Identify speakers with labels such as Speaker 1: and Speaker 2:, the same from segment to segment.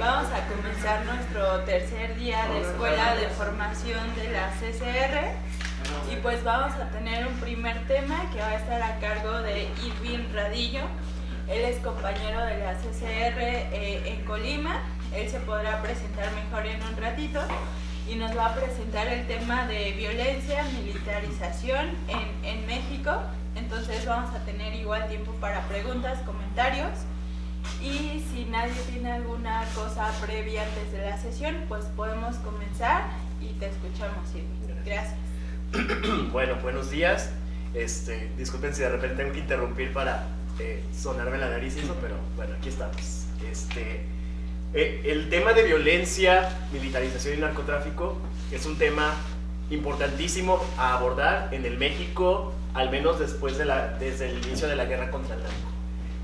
Speaker 1: Vamos a comenzar nuestro tercer día de Escuela de Formación de la CCR y pues vamos a tener un primer tema que va a estar a cargo de Irving Radillo. Él es compañero de la CCR en Colima. Él se podrá presentar mejor en un ratito y nos va a presentar el tema de violencia, militarización en México. Entonces vamos a tener igual tiempo para preguntas, comentarios. Y si nadie tiene alguna cosa previa antes de la sesión, pues podemos comenzar y te escuchamos, Irving. Gracias.
Speaker 2: Bueno, buenos días. Disculpen si de repente tengo que interrumpir para sonarme la nariz y eso, pero bueno, aquí estamos. El tema de violencia, militarización y narcotráfico es un tema importantísimo a abordar en el México, al menos desde el inicio de la guerra contra el narco.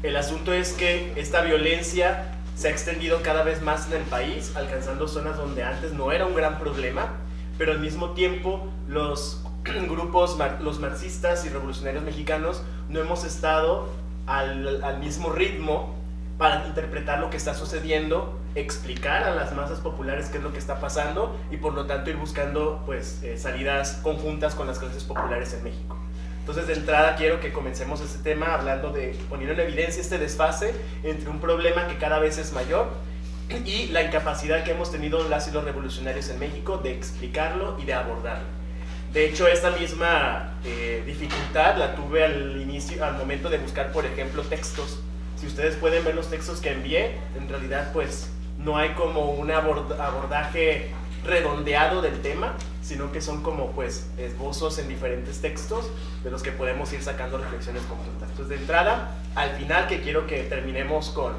Speaker 2: El asunto es que esta violencia se ha extendido cada vez más en el país, alcanzando zonas donde antes no era un gran problema, pero al mismo tiempo los grupos, los marxistas y revolucionarios mexicanos no hemos estado al mismo ritmo para interpretar lo que está sucediendo, explicar a las masas populares qué es lo que está pasando y por lo tanto ir buscando salidas conjuntas con las clases populares en México. Entonces, de entrada quiero que comencemos este tema poniendo en evidencia este desfase entre un problema que cada vez es mayor y la incapacidad que hemos tenido las y los revolucionarios en México de explicarlo y de abordarlo. De hecho, esta misma dificultad la tuve al momento de buscar, por ejemplo, textos. Si ustedes pueden ver los textos que envié, en realidad pues no hay como un abordaje redondeado del tema, sino que son como pues esbozos en diferentes textos de los que podemos ir sacando reflexiones conjuntas. Entonces, de entrada, al final, que quiero que terminemos con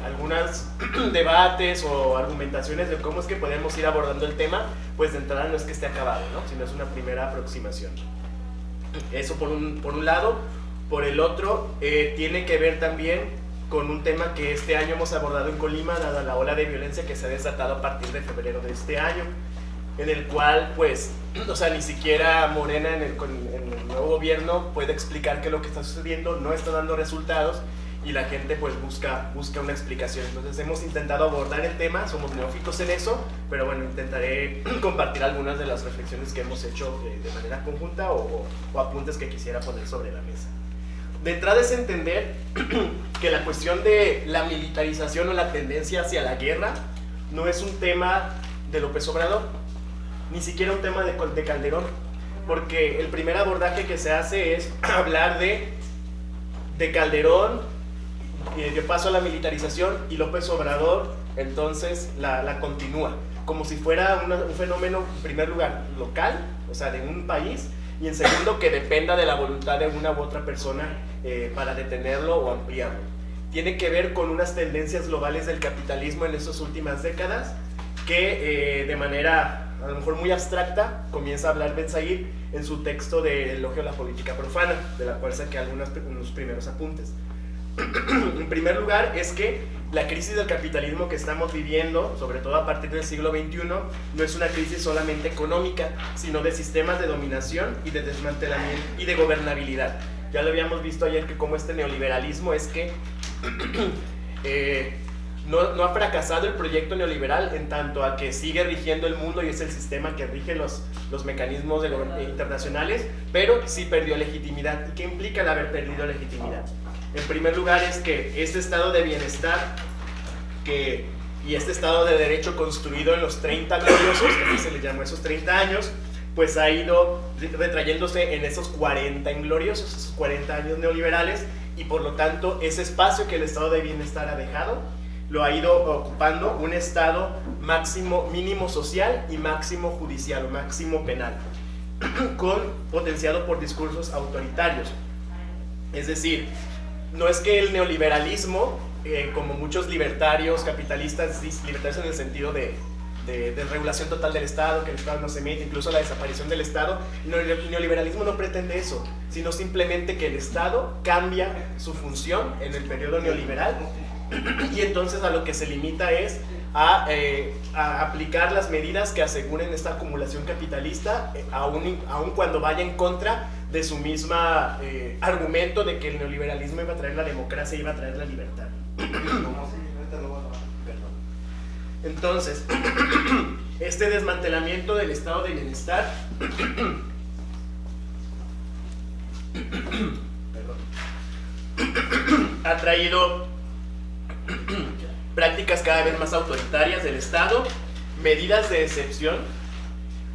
Speaker 2: algunos debates o argumentaciones de cómo es que podemos ir abordando el tema, pues de entrada no es que esté acabado, ¿no? Sino es una primera aproximación. Eso por un lado. Por el otro, tiene que ver también con un tema que este año hemos abordado en Colima, dada la ola de violencia que se ha desatado a partir de febrero de este año, en el cual, pues, ni siquiera Morena en el nuevo gobierno puede explicar qué es lo que está sucediendo, no está dando resultados y la gente pues busca una explicación. Entonces hemos intentado abordar el tema, somos neófitos en eso, pero bueno, intentaré compartir algunas de las reflexiones que hemos hecho de manera conjunta o apuntes que quisiera poner sobre la mesa. De entrada es entender que la cuestión de la militarización o la tendencia hacia la guerra no es un tema de López Obrador, ni siquiera un tema de Calderón, porque el primer abordaje que se hace es hablar de Calderón, dio paso a la militarización y López Obrador entonces la continúa, como si fuera un fenómeno, en primer lugar, local, o sea, de un país, y en segundo, que dependa de la voluntad de una u otra persona para detenerlo o ampliarlo. Tiene que ver con unas tendencias globales del capitalismo en estas últimas décadas que de manera a lo mejor muy abstracta comienza a hablar Ben-Said en su texto de Elogio a la política profana, de la cual saqué unos primeros apuntes. En primer lugar, es que la crisis del capitalismo que estamos viviendo, sobre todo a partir del siglo XXI, no es una crisis solamente económica, sino de sistemas de dominación y de desmantelamiento y de gobernabilidad. Ya lo habíamos visto ayer que como este neoliberalismo es que no ha fracasado el proyecto neoliberal en tanto a que sigue rigiendo el mundo y es el sistema que rige los mecanismos internacionales, pero sí perdió legitimidad. ¿Y qué implica el haber perdido legitimidad? En primer lugar es que este estado de bienestar y este estado de derecho construido en los 30 gloriosos, que así se le llamó esos 30 años, pues ha ido retrayéndose en esos 40 ingloriosos, esos 40 años neoliberales, y por lo tanto ese espacio que el estado de bienestar ha dejado lo ha ido ocupando un estado mínimo social y máximo judicial, máximo penal, potenciado por discursos autoritarios. Es decir, no es que el neoliberalismo, como muchos libertarios, capitalistas, libertarios en el sentido de regulación total del Estado, que el Estado no se mete, incluso la desaparición del Estado, el neoliberalismo no pretende eso, sino simplemente que el Estado cambia su función en el periodo neoliberal y entonces a lo que se limita es a aplicar las medidas que aseguren esta acumulación capitalista, aun cuando vaya en contra de su misma argumento de que el neoliberalismo iba a traer la democracia y iba a traer la libertad. Entonces, este desmantelamiento del estado de bienestar ha traído prácticas cada vez más autoritarias del Estado, medidas de excepción,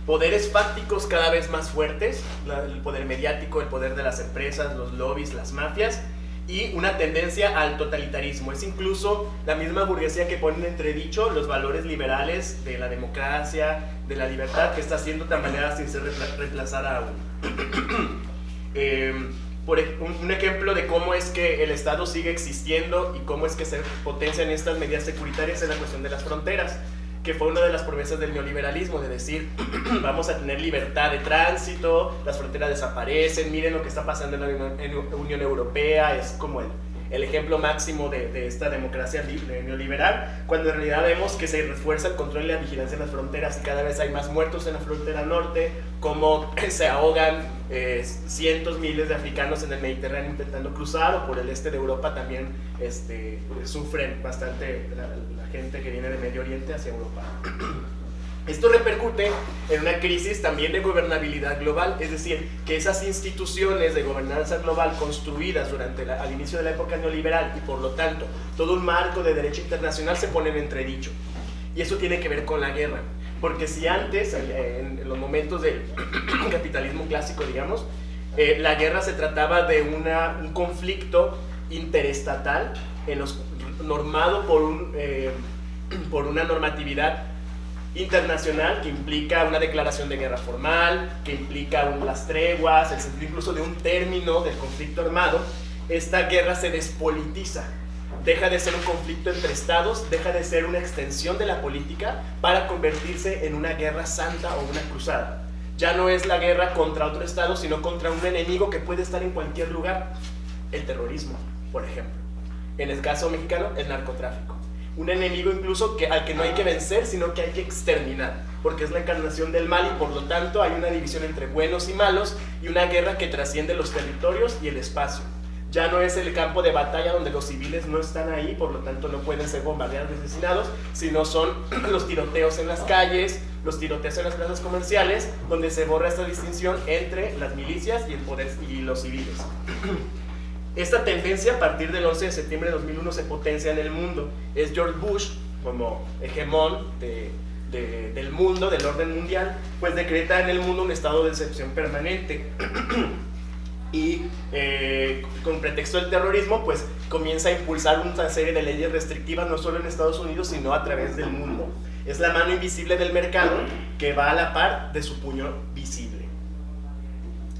Speaker 2: poderes fácticos cada vez más fuertes, el poder mediático, el poder de las empresas, los lobbies, las mafias, y una tendencia al totalitarismo. Es incluso la misma burguesía que pone en entredicho los valores liberales de la democracia, de la libertad, que está siendo tambaleada sin ser reemplazada aún. Un ejemplo de cómo es que el Estado sigue existiendo y cómo es que se potencian estas medidas securitarias es la cuestión de las fronteras, que fue una de las promesas del neoliberalismo, de decir, vamos a tener libertad de tránsito, las fronteras desaparecen, miren lo que está pasando en la Unión Europea, es como el ejemplo máximo de esta democracia neoliberal, cuando en realidad vemos que se refuerza el control y la vigilancia en las fronteras y cada vez hay más muertos en la frontera norte, como se ahogan cientos, miles de africanos en el Mediterráneo intentando cruzar, o por el este de Europa también sufren bastante la gente que viene del Medio Oriente hacia Europa. Esto repercute en una crisis también de gobernabilidad global, es decir, que esas instituciones de gobernanza global construidas al inicio de la época neoliberal y por lo tanto todo un marco de derecho internacional se ponen en entredicho. Y eso tiene que ver con la guerra, porque si antes, en los momentos del capitalismo clásico, digamos, la guerra se trataba de un conflicto interestatal normado por una normatividad internacional que implica una declaración de guerra formal, que implica las treguas, el sentido incluso de un término del conflicto armado. Esta guerra se despolitiza, deja de ser un conflicto entre estados, deja de ser una extensión de la política para convertirse en una guerra santa o una cruzada. Ya no es la guerra contra otro estado, sino contra un enemigo que puede estar en cualquier lugar. El terrorismo, por ejemplo. En el caso mexicano, el narcotráfico. Un enemigo incluso al que no hay que vencer, sino que hay que exterminar, porque es la encarnación del mal y por lo tanto hay una división entre buenos y malos y una guerra que trasciende los territorios y el espacio. Ya no es el campo de batalla donde los civiles no están ahí, por lo tanto no pueden ser bombardeados y asesinados, sino son los tiroteos en las calles, los tiroteos en las plazas comerciales, donde se borra esta distinción entre las milicias y el poder y los civiles. Esta tendencia a partir del 11 de septiembre de 2001 se potencia en el mundo. Es George Bush, como hegemón del mundo, del orden mundial, pues decreta en el mundo un estado de excepción permanente. Y con pretexto del terrorismo, pues comienza a impulsar una serie de leyes restrictivas, no solo en Estados Unidos, sino a través del mundo. Es la mano invisible del mercado que va a la par de su puño visible.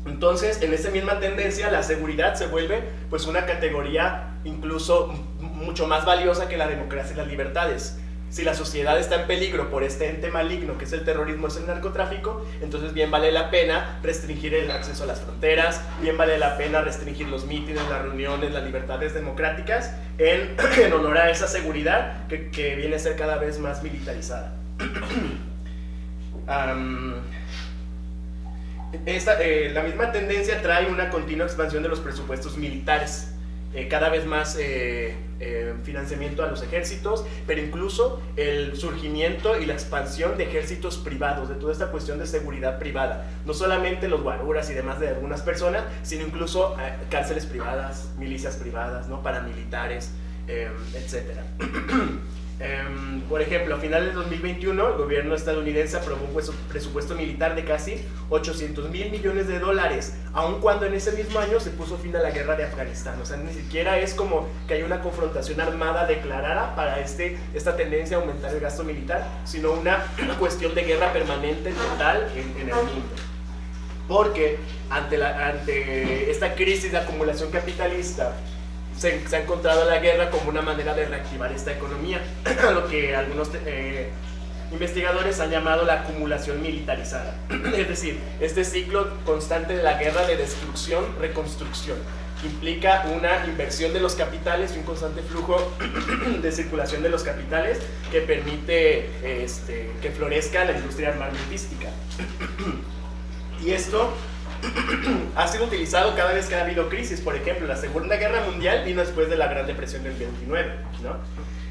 Speaker 2: Entonces, en esa misma tendencia, la seguridad se vuelve pues una categoría incluso mucho más valiosa que la democracia y las libertades. Si la sociedad está en peligro por este ente maligno que es el terrorismo, es el narcotráfico, entonces bien vale la pena restringir el acceso a las fronteras, bien vale la pena restringir los mítines, las reuniones, las libertades democráticas en honor a esa seguridad que viene a ser cada vez más militarizada. La misma tendencia trae una continua expansión de los presupuestos militares, cada vez más financiamiento a los ejércitos, pero incluso el surgimiento y la expansión de ejércitos privados, de toda esta cuestión de seguridad privada, no solamente los guaruras y demás de algunas personas, sino incluso cárceles privadas, milicias privadas, ¿no? Paramilitares, etc. Por ejemplo, a finales de 2021 el gobierno estadounidense aprobó un presupuesto militar de casi $800 mil millones, aun cuando en ese mismo año se puso fin a la guerra de Afganistán. O sea, ni siquiera es como que hay una confrontación armada declarada para esta tendencia a aumentar el gasto militar, sino una cuestión de guerra permanente total en el mundo. Porque ante esta crisis de acumulación capitalista se ha encontrado la guerra como una manera de reactivar esta economía, lo que algunos investigadores han llamado la acumulación militarizada. Es decir, este ciclo constante de la guerra de destrucción, reconstrucción, que implica una inversión de los capitales y un constante flujo de circulación de los capitales que permite que florezca la industria armamentística. Y esto ha sido utilizado cada vez que ha habido crisis. Por ejemplo, la Segunda Guerra Mundial vino después de la Gran Depresión del 29, ¿no?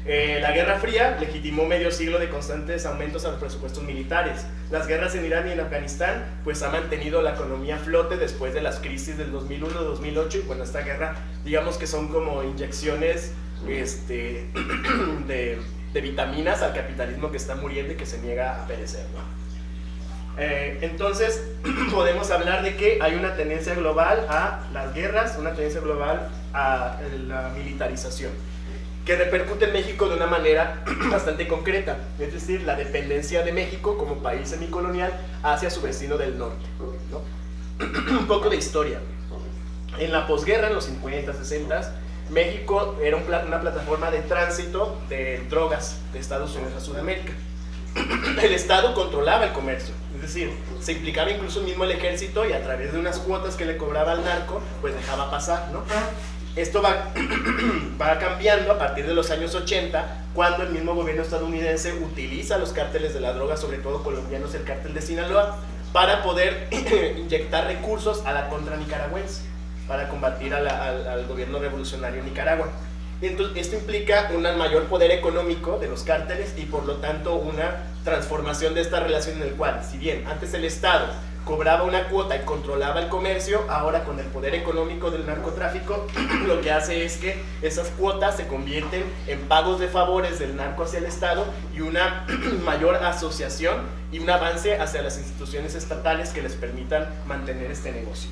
Speaker 2: La Guerra Fría legitimó medio siglo de constantes aumentos a los presupuestos militares. Las guerras en Irán y en Afganistán pues ha mantenido la economía a flote después de las crisis del 2001-2008, y bueno, esta guerra digamos que son como inyecciones de vitaminas al capitalismo que está muriendo y que se niega a perecer, ¿no? Entonces podemos hablar de que hay una tendencia global a las guerras, una tendencia global a la militarización, que repercute en México de una manera bastante concreta, es decir, la dependencia de México como país semicolonial hacia su vecino del norte, ¿no? Un poco de historia. En la posguerra, en los 50, 60, México era una plataforma de tránsito de drogas de Estados Unidos a Sudamérica. El Estado controlaba el comercio, es decir, se implicaba incluso mismo el ejército, y a través de unas cuotas que le cobraba al narco, pues dejaba pasar, ¿no? Esto va cambiando a partir de los años 80, cuando el mismo gobierno estadounidense utiliza los cárteles de la droga, sobre todo colombianos, el cártel de Sinaloa, para poder inyectar recursos a la contra nicaragüense, para combatir al gobierno revolucionario en Nicaragua. Entonces, esto implica un mayor poder económico de los cárteles y por lo tanto una transformación de esta relación, en el cual, si bien antes el Estado cobraba una cuota y controlaba el comercio, ahora con el poder económico del narcotráfico lo que hace es que esas cuotas se convierten en pagos de favores del narco hacia el Estado, y una mayor asociación y un avance hacia las instituciones estatales que les permitan mantener este negocio.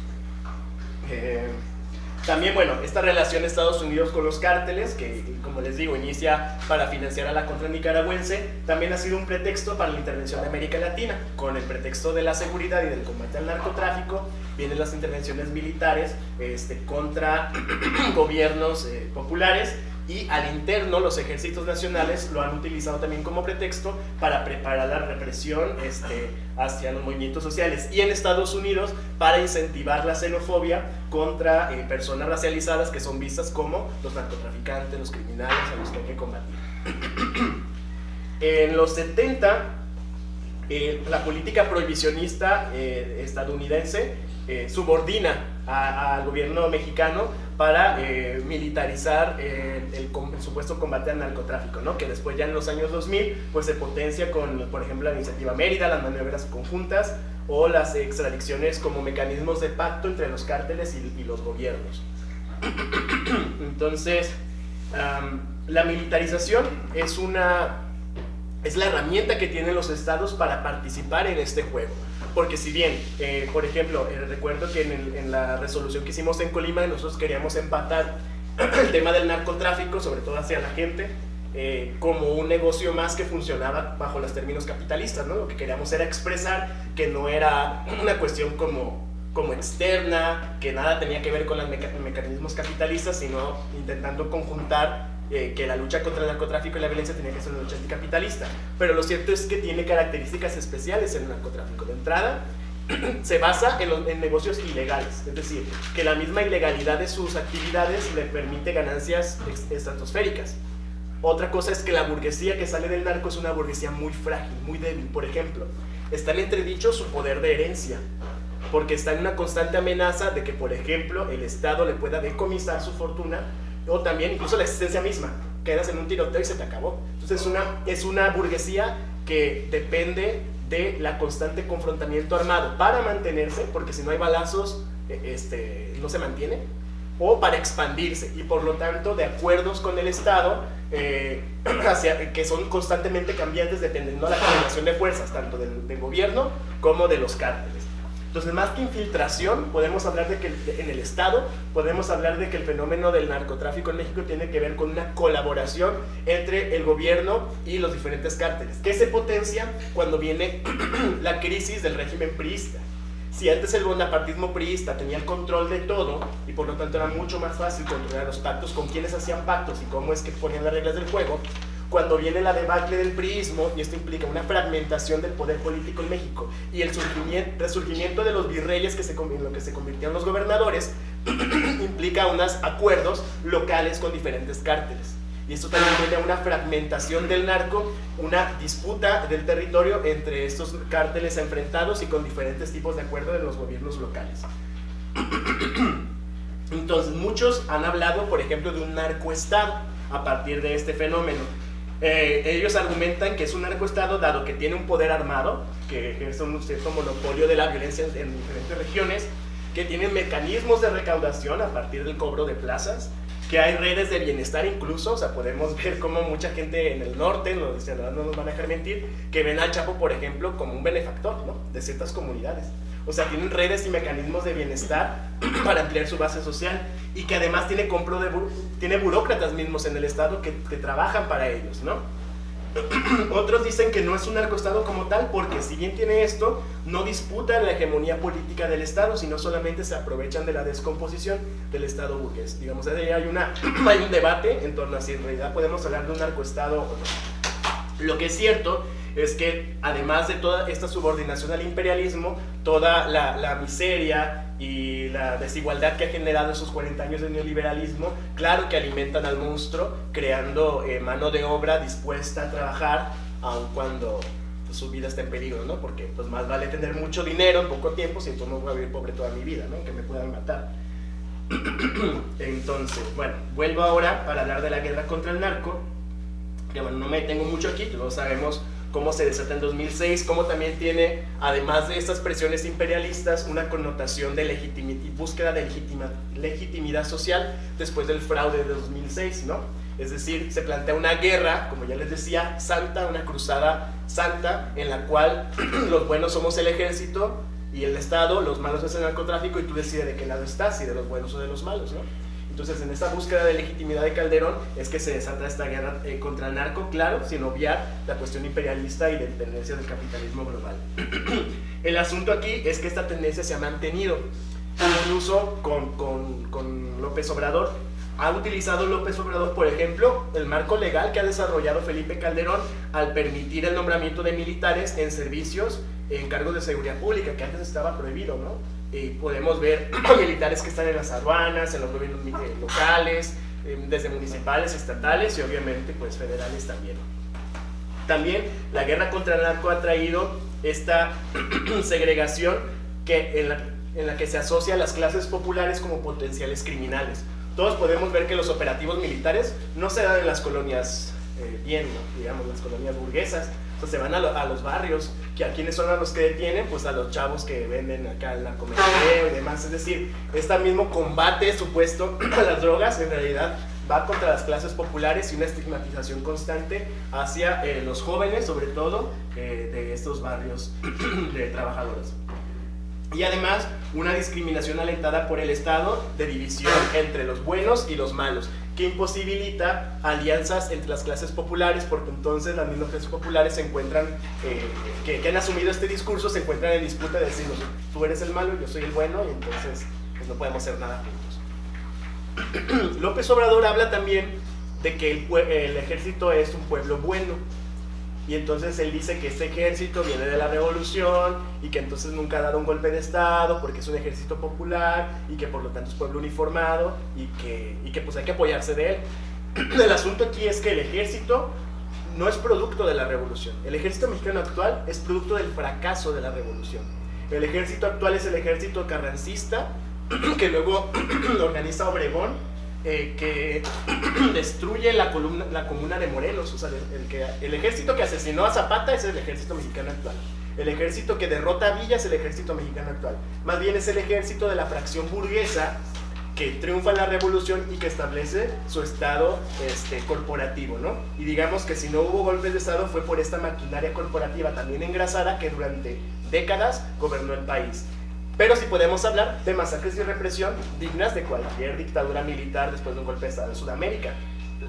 Speaker 2: También, bueno, esta relación de Estados Unidos con los cárteles, que como les digo, inicia para financiar a la contra nicaragüense, también ha sido un pretexto para la intervención de América Latina. Con el pretexto de la seguridad y del combate al narcotráfico, vienen las intervenciones militares contra gobiernos populares, y al interno los ejércitos nacionales lo han utilizado también como pretexto para preparar la represión hacia los movimientos sociales, y en Estados Unidos para incentivar la xenofobia contra personas racializadas que son vistas como los narcotraficantes, los criminales a los que hay que combatir. En los 70, la política prohibicionista estadounidense subordina al gobierno mexicano para militarizar el supuesto combate al narcotráfico, ¿no? Que después, ya en los años 2000, pues se potencia con, por ejemplo, la iniciativa Mérida, las maniobras conjuntas o las extradiciones como mecanismos de pacto entre los cárteles y los gobiernos. Entonces, la militarización es la herramienta que tienen los estados para participar en este juego. Porque si bien, por ejemplo, recuerdo que en la resolución que hicimos en Colima, nosotros queríamos empatar el tema del narcotráfico, sobre todo hacia la gente, como un negocio más que funcionaba bajo los términos capitalistas, ¿no? Lo que queríamos era expresar que no era una cuestión como externa, que nada tenía que ver con los mecanismos capitalistas, sino intentando conjuntar que la lucha contra el narcotráfico y la violencia tenía que ser una lucha anticapitalista. Pero lo cierto es que tiene características especiales el narcotráfico. De entrada, se basa en negocios ilegales, es decir, que la misma ilegalidad de sus actividades le permite ganancias estratosféricas. Otra cosa es que la burguesía que sale del narco es una burguesía muy frágil, muy débil. Por ejemplo, está en entredicho su poder de herencia, porque está en una constante amenaza de que, por ejemplo, el Estado le pueda decomisar su fortuna, o también incluso la existencia misma. Quedas en un tiroteo y se te acabó. Entonces es una burguesía que depende de la constante confrontamiento armado para mantenerse, porque si no hay balazos no se mantiene, o para expandirse, y por lo tanto de acuerdos con el Estado que son constantemente cambiantes dependiendo de la combinación de fuerzas tanto del gobierno como de los cárteles. Entonces, más que infiltración, podemos hablar de que en el Estado, podemos hablar de que el fenómeno del narcotráfico en México tiene que ver con una colaboración entre el gobierno y los diferentes cárteles, que se potencia cuando viene la crisis del régimen priista. Si antes el bonapartismo priista tenía el control de todo, y por lo tanto era mucho más fácil controlar los pactos, con quiénes hacían pactos y cómo es que ponían las reglas del juego, cuando viene la debacle del priismo, y esto implica una fragmentación del poder político en México, y el resurgimiento de los virreyes en lo que se convirtieron los gobernadores, implica unos acuerdos locales con diferentes cárteles. Y esto también viene a una fragmentación del narco, una disputa del territorio entre estos cárteles enfrentados y con diferentes tipos de acuerdos de los gobiernos locales. Entonces, muchos han hablado, por ejemplo, de un narcoestado a partir de este fenómeno. Ellos argumentan que es un narcoestado dado que tiene un poder armado, que ejerce un cierto monopolio de la violencia en diferentes regiones, que tienen mecanismos de recaudación a partir del cobro de plazas, que hay redes de bienestar incluso, o sea, podemos ver cómo mucha gente en el norte, los ciudadanos no nos van a dejar mentir, que ven al Chapo, por ejemplo, como un benefactor, ¿no?, de ciertas comunidades. O sea, tienen redes y mecanismos de bienestar para ampliar su base social, y que además tiene burócratas mismos en el Estado que trabajan para ellos, ¿no? Otros dicen que no es un narcoestado como tal, porque si bien tiene esto, no disputan la hegemonía política del Estado, sino solamente se aprovechan de la descomposición del Estado burgués. Digamos, hay un debate en torno a si en realidad podemos hablar de un narcoestado o no. Lo que es cierto es que además de toda esta subordinación al imperialismo, toda la miseria y la desigualdad que ha generado esos 40 años de neoliberalismo, claro que alimentan al monstruo, creando mano de obra dispuesta a trabajar, aun cuando pues, su vida está en peligro, ¿no? Porque pues más vale tener mucho dinero en poco tiempo, si entonces no voy a vivir pobre toda mi vida, ¿no?, que me puedan matar. Entonces, bueno, vuelvo ahora para hablar de la guerra contra el narco, que bueno, no me detengo mucho aquí, todos sabemos cómo se desata en 2006, cómo también tiene, además de estas presiones imperialistas, una connotación de búsqueda de legitimidad social después del fraude de 2006, ¿no? Es decir, se plantea una guerra, como ya les decía, santa, una cruzada santa, en la cual los buenos somos el ejército y el Estado, los malos es el narcotráfico, y tú decides de qué lado estás, si de los buenos o de los malos, ¿no? Entonces, en esta búsqueda de legitimidad de Calderón es que se desata esta guerra contra el narco, claro, sin obviar la cuestión imperialista y de tendencia del capitalismo global. El asunto aquí es que esta tendencia se ha mantenido, incluso con López Obrador. Ha utilizado López Obrador, por ejemplo, el marco legal que ha desarrollado Felipe Calderón al permitir el nombramiento de militares en servicios en cargos de seguridad pública, que antes estaba prohibido, ¿no? Y podemos ver militares que están en las aduanas, en los gobiernos locales, desde municipales, estatales y obviamente pues federales también. También la guerra contra el narco ha traído esta segregación en la que se asocia a las clases populares como potenciales criminales. Todos podemos ver que los operativos militares no se dan en las colonias bien, ¿no?, digamos, las colonias burguesas. O sea, se van a los barrios, que a quienes son a los que detienen, pues a los chavos que venden acá el narcomenudeo y demás. Es decir, este mismo combate supuesto a las drogas en realidad va contra las clases populares y una estigmatización constante hacia los jóvenes, sobre todo de estos barrios de trabajadores. Y además una discriminación alentada por el Estado de división entre los buenos y los malos, que imposibilita alianzas entre las clases populares, porque entonces las mismas clases populares se encuentran, que han asumido este discurso, se encuentran en disputa de decir, tú eres el malo, yo soy el bueno, y entonces pues, no podemos hacer nada juntos. López Obrador habla también de que el ejército es un pueblo bueno, y entonces él dice que este ejército viene de la revolución y que entonces nunca ha dado un golpe de Estado porque es un ejército popular y que por lo tanto es pueblo uniformado y que pues hay que apoyarse de él. El asunto aquí es que el ejército no es producto de la revolución. El ejército mexicano actual es producto del fracaso de la revolución. El ejército actual es el ejército carrancista que luego organiza Obregón, que destruye la comuna de Morelos. O sea, el ejército que asesinó a Zapata es el ejército mexicano actual. El ejército que derrota a Villa es el ejército mexicano actual. Más bien es el ejército de la fracción burguesa que triunfa en la revolución y que establece su estado corporativo, ¿no? Y digamos que si no hubo golpes de Estado fue por esta maquinaria corporativa también engrasada que durante décadas gobernó el país. Pero sí podemos hablar de masacres y represión dignas de cualquier dictadura militar después de un golpe de Estado en Sudamérica.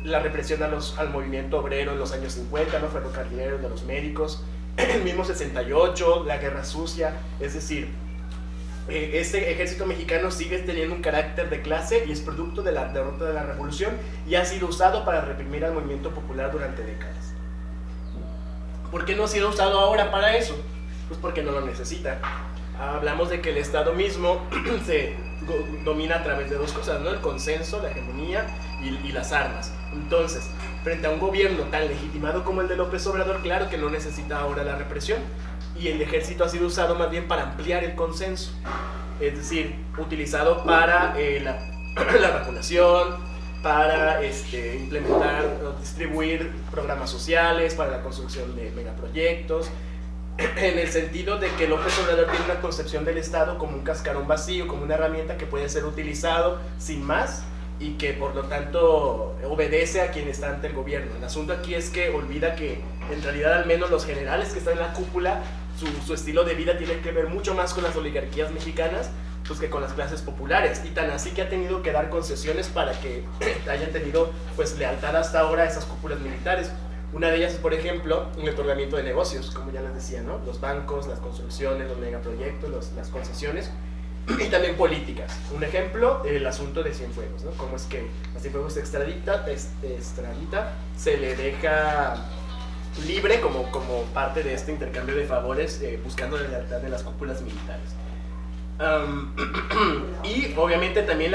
Speaker 2: La represión al movimiento obrero en los años 50, ¿no?, ferrocarrileros, de los médicos, el mismo 68, la Guerra Sucia. Es decir, este ejército mexicano sigue teniendo un carácter de clase y es producto de la derrota de la revolución y ha sido usado para reprimir al movimiento popular durante décadas. ¿Por qué no ha sido usado ahora para eso? Pues porque no lo necesita. Hablamos de que el Estado mismo se domina a través de dos cosas, ¿no?, el consenso, la hegemonía y las armas. Entonces, frente a un gobierno tan legitimado como el de López Obrador, claro que no necesita ahora la represión, y el ejército ha sido usado más bien para ampliar el consenso, es decir, utilizado para la vacunación, para implementar o distribuir programas sociales, para la construcción de megaproyectos, en el sentido de que López Obrador tiene una concepción del Estado como un cascarón vacío, como una herramienta que puede ser utilizado sin más y que por lo tanto obedece a quien está ante el gobierno. El asunto aquí es que olvida que en realidad al menos los generales que están en la cúpula, su estilo de vida tiene que ver mucho más con las oligarquías mexicanas pues que con las clases populares, y tan así que ha tenido que dar concesiones para que hayan tenido pues lealtad hasta ahora a esas cúpulas militares. Una de ellas es, por ejemplo, el otorgamiento de negocios, como ya les decía, ¿no? Los bancos, las construcciones, los megaproyectos, las concesiones, y también políticas. Un ejemplo, el asunto de Cienfuegos, ¿no? Cómo es que a Cienfuegos se extradita, se le deja libre como parte de este intercambio de favores, buscando la lealtad de las cúpulas militares. Y obviamente también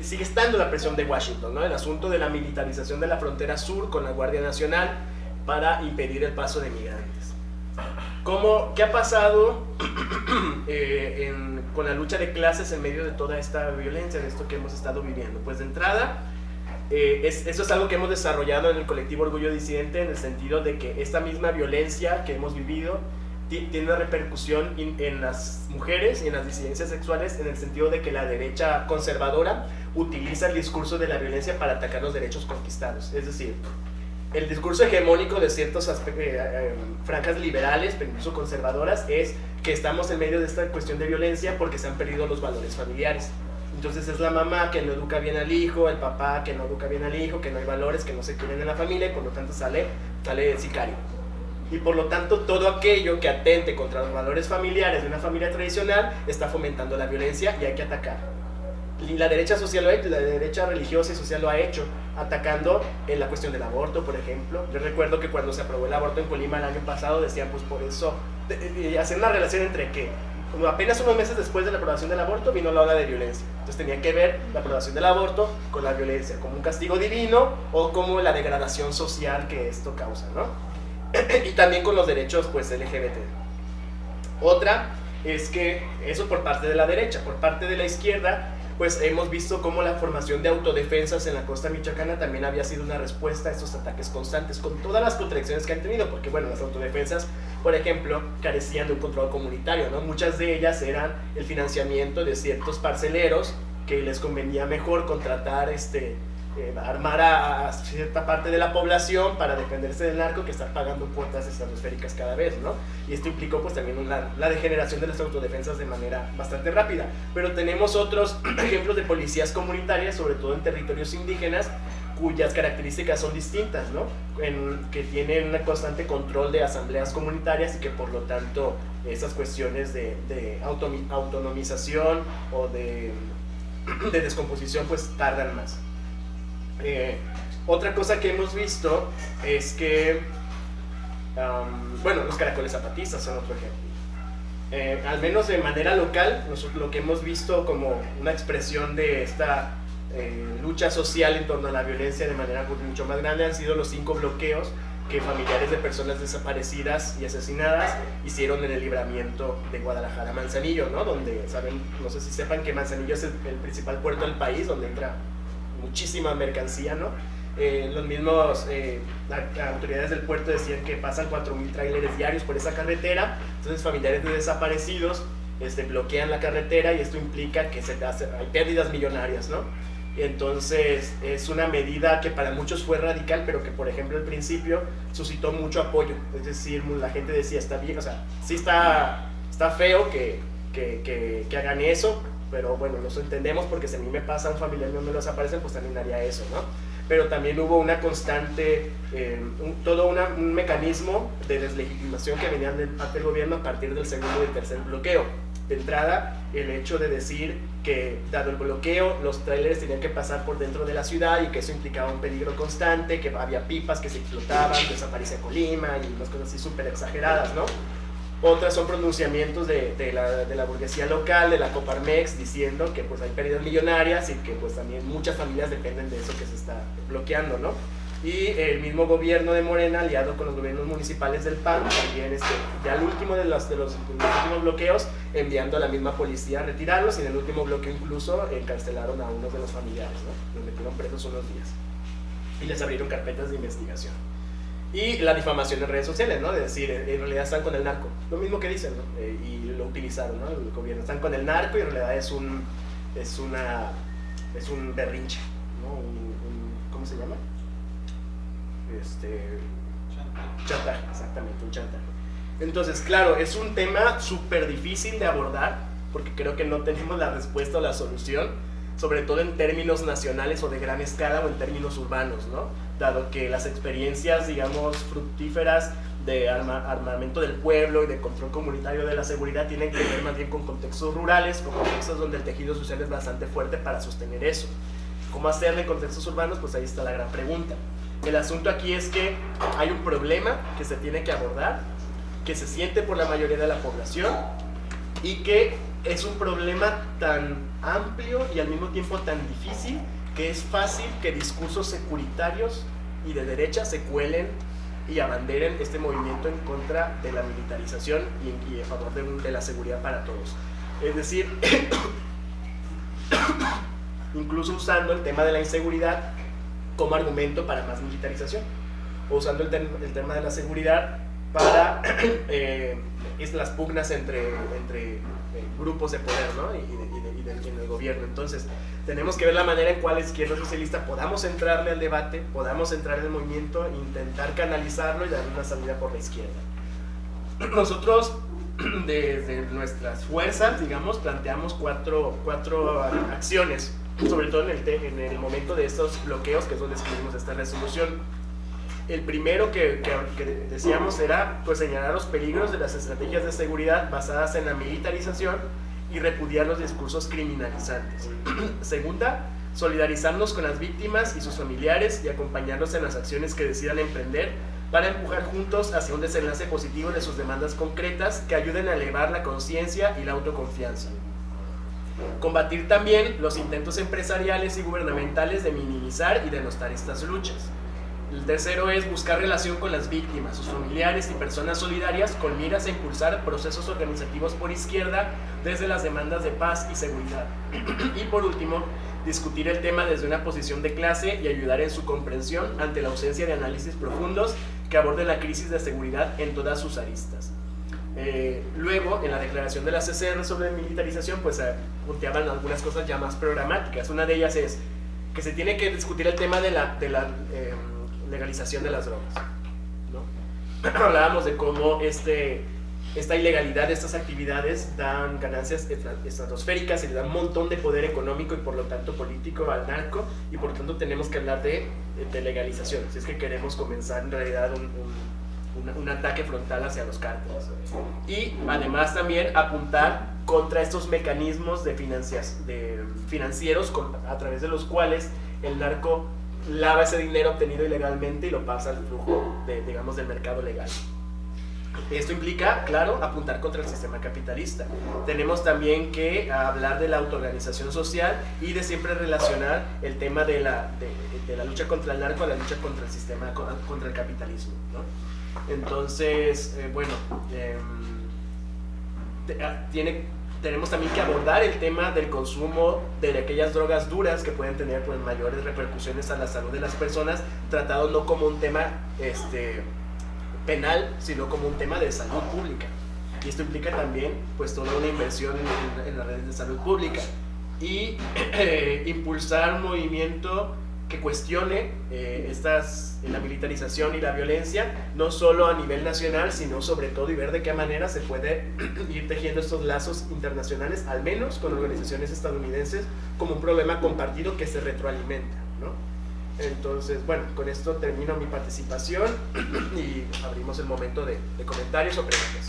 Speaker 2: sigue estando la presión de Washington, ¿no? El asunto de la militarización de la frontera sur con la Guardia Nacional para impedir el paso de migrantes. ¿Qué ha pasado con la lucha de clases en medio de toda esta violencia, de esto que hemos estado viviendo? Pues de entrada, eso es algo que hemos desarrollado en el colectivo Orgullo Disidente, en el sentido de que esta misma violencia que hemos vivido tiene una repercusión en las mujeres y en las disidencias sexuales, en el sentido de que la derecha conservadora utiliza el discurso de la violencia para atacar los derechos conquistados. Es decir, el discurso hegemónico de ciertas franjas liberales, pero incluso conservadoras, es que estamos en medio de esta cuestión de violencia porque se han perdido los valores familiares. Entonces es la mamá que no educa bien al hijo, el papá que no educa bien al hijo, que no hay valores, que no se quieren en la familia, y por lo tanto sale el sicario. Y por lo tanto todo aquello que atente contra los valores familiares de una familia tradicional está fomentando la violencia y hay que atacar. Y la derecha social lo ha hecho, la derecha religiosa y social lo ha hecho, atacando en la cuestión del aborto, por ejemplo. Yo recuerdo que cuando se aprobó el aborto en Colima el año pasado decían pues por eso, hacer una relación entre que como apenas unos meses después de la aprobación del aborto vino la ola de violencia. Entonces tenían que ver la aprobación del aborto con la violencia, como un castigo divino o como la degradación social que esto causa, ¿no? Y también con los derechos pues LGBT. Otra es que eso por parte de la derecha. Por parte de la izquierda pues hemos visto cómo la formación de autodefensas en la costa michoacana también había sido una respuesta a estos ataques constantes, con todas las contradicciones que han tenido, porque bueno, las autodefensas, por ejemplo, carecían de un control comunitario, ¿no? Muchas de ellas eran el financiamiento de ciertos parceleros que les convenía mejor contratar armar a cierta parte de la población para defenderse del narco, que estar pagando cuotas estratosféricas cada vez, ¿no? Y esto implicó pues también la degeneración de las autodefensas de manera bastante rápida. Pero tenemos otros ejemplos de policías comunitarias, sobre todo en territorios indígenas, cuyas características son distintas, ¿no? Que tienen un constante control de asambleas comunitarias y que por lo tanto esas cuestiones de autonomización o de descomposición pues tardan más. Otra cosa que hemos visto es que, los caracoles zapatistas son otro ejemplo. Al menos de manera local, nosotros lo que hemos visto como una expresión de esta lucha social en torno a la violencia de manera mucho más grande han sido los 5 bloqueos que familiares de personas desaparecidas y asesinadas hicieron en el libramiento de Guadalajara Manzanillo, ¿no? Donde, no sé si sepan que Manzanillo es el principal puerto del país, donde entra muchísima mercancía, ¿no? Los mismos autoridades del puerto decían que pasan 4,000 tráileres diarios por esa carretera. Entonces familiares de desaparecidos bloquean la carretera y esto implica que hay pérdidas millonarias, ¿no? Entonces es una medida que para muchos fue radical, pero que por ejemplo al principio suscitó mucho apoyo. Es decir, la gente decía, está bien, o sea, sí está feo que hagan eso, pero bueno, nos entendemos porque si a mí me pasa a un familiar mío me lo desaparecen, pues también haría eso, ¿no? Pero también hubo una constante, un mecanismo de deslegitimación que venía del parte del gobierno a partir del segundo y tercer bloqueo. De entrada, el hecho de decir que, dado el bloqueo, los trailers tenían que pasar por dentro de la ciudad y que eso implicaba un peligro constante, que había pipas que se explotaban, desaparecía Colima y unas cosas así súper exageradas, ¿no? Otras son pronunciamientos de la burguesía local, de la Coparmex, diciendo que pues hay pérdidas millonarias y que pues también muchas familias dependen de eso que se está bloqueando, ¿no? y el mismo gobierno de Morena, aliado con los gobiernos municipales del PAN, también ya al último de los últimos bloqueos, enviando a la misma policía a retirarlos, y en el último bloqueo incluso encarcelaron a unos de los familiares, ¿no? Los metieron presos unos días y les abrieron carpetas de investigación. Y la difamación en redes sociales, ¿no? De decir, en realidad están con el narco, lo mismo que dicen, ¿no? Y lo utilizaron, ¿no? El gobierno, están con el narco, y en realidad es un berrinche, ¿no? ¿Cómo se llama? Chantaje, exactamente, un chantaje. Entonces, claro, es un tema súper difícil de abordar, porque creo que no tenemos la respuesta o la solución, sobre todo en términos nacionales o de gran escala, o en términos urbanos, ¿no? Dado que las experiencias, digamos, fructíferas de armamento del pueblo y de control comunitario de la seguridad tienen que ver más bien con contextos rurales, con contextos donde el tejido social es bastante fuerte para sostener eso. ¿Cómo hacerlo en contextos urbanos? Pues ahí está la gran pregunta. El asunto aquí es que hay un problema que se tiene que abordar, que se siente por la mayoría de la población, y que es un problema tan amplio y al mismo tiempo tan difícil que es fácil que discursos securitarios y de derecha se cuelen y abanderen este movimiento en contra de la militarización y a favor de la seguridad para todos. Es decir, incluso usando el tema de la inseguridad como argumento para más militarización, o usando el tema de la seguridad para las pugnas entre grupos de poder, ¿no? y en el gobierno. Entonces, tenemos que ver la manera en cual la izquierda socialista podamos entrarle al debate, podamos entrar en el movimiento, intentar canalizarlo y darle una salida por la izquierda. Nosotros, desde nuestras fuerzas, digamos, planteamos cuatro acciones, sobre todo en el momento de estos bloqueos, que es donde escribimos esta resolución. El primero que decíamos era, pues, señalar los peligros de las estrategias de seguridad basadas en la militarización y repudiar los discursos criminalizantes. Segunda, solidarizarnos con las víctimas y sus familiares y acompañarlos en las acciones que decidan emprender para empujar juntos hacia un desenlace positivo de sus demandas concretas que ayuden a elevar la conciencia y la autoconfianza. Combatir también los intentos empresariales y gubernamentales de minimizar y denostar estas luchas. El tercero es buscar relación con las víctimas, sus familiares y personas solidarias con miras a impulsar procesos organizativos por izquierda desde las demandas de paz y seguridad. Y por último, discutir el tema desde una posición de clase y ayudar en su comprensión ante la ausencia de análisis profundos que aborden la crisis de seguridad en todas sus aristas. Luego, en la declaración de la CCR sobre militarización, pues punteaban algunas cosas ya más programáticas. Una de ellas es que se tiene que discutir el tema de la legalización de las drogas, ¿no? Hablábamos de cómo esta ilegalidad de estas actividades dan ganancias estratosféricas y le dan un montón de poder económico y por lo tanto político al narco, y por lo tanto tenemos que hablar de legalización si es que queremos comenzar en realidad un ataque frontal hacia los cárteles. Y además también apuntar contra estos mecanismos financieros a través de los cuales el narco lava ese dinero obtenido ilegalmente y lo pasa al flujo del mercado legal. Esto implica, claro, apuntar contra el sistema capitalista. Tenemos también que hablar de la autoorganización social y de siempre relacionar el tema de la lucha contra el narco a la lucha contra el sistema, contra el capitalismo, ¿no? Entonces, tenemos también que abordar el tema del consumo de aquellas drogas duras que pueden tener, pues, mayores repercusiones a la salud de las personas, tratado no como un tema penal, sino como un tema de salud pública. Y esto implica también, pues, toda una inversión en las redes de salud pública y impulsar un movimiento que cuestione la militarización y la violencia, no solo a nivel nacional, sino sobre todo, y ver de qué manera se puede ir tejiendo estos lazos internacionales, al menos con organizaciones estadounidenses, como un problema compartido que se retroalimenta, ¿no? Entonces, bueno, con esto termino mi participación y abrimos el momento de comentarios o preguntas.